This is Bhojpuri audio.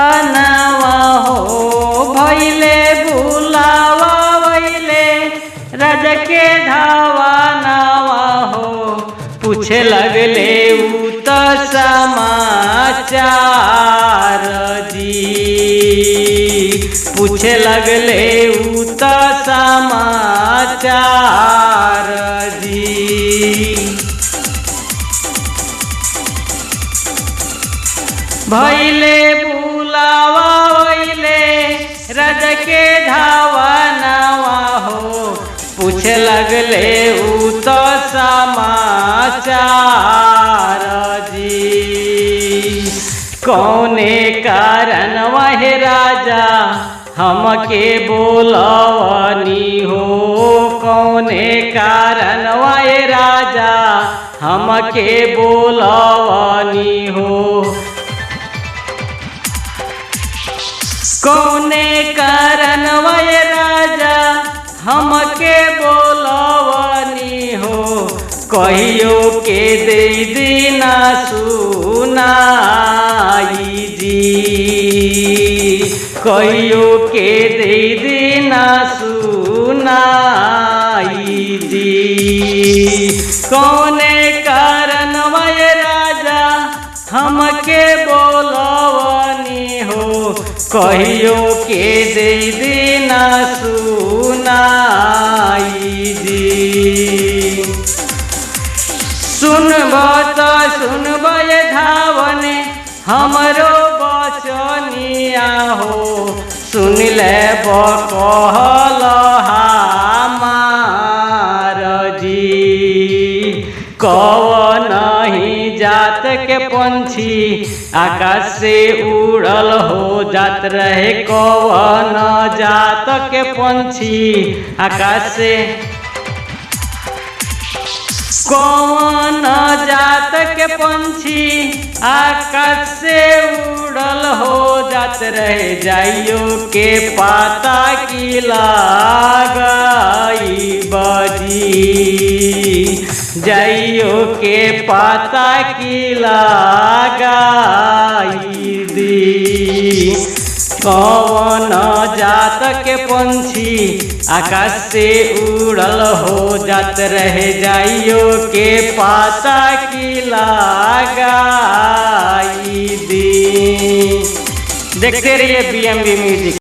नावा हो भैले बुलावा वैले रज के धावा नावा हो पूछे लगले उ त समाचार जी पूछे लगले उ त समाचार जी। भैले बुलावा वैले रज के धावा नावा हो पूछे लगले उ त समाचार जी। कौने कारण वह राजा हमके बोलवनी हो कौने कारण वह राजा हमके बोलवनी हो कौने कारण वह राजा हमके बोलवनी हो कहियो के दे दीना सुनाई जी कहियो के दे दीना सुनाई जी। कौने कारण वह राजा हमके बोलवनी हो कहियो के दे दीना सुनाई जी। सुनब त सुनब धावन हमरो बचनिया हो सुन लेब कहल हमार जी। कौन नहीं जात के पंछी आकाश से उड़ल हो जात रहे कौन जात के पंछी आकाश से कौन जात के पंछी आकाश से उड़ल हो जात रहे जाइयो के पाता की लगाई बजी जाइयो के पाता की लगाई दी। कौन जात के पंछी आकाश से उड़ल हो जात रहे जाइयो के पाता की लगाई दी। देखते रहिए BMB म्यूजिक।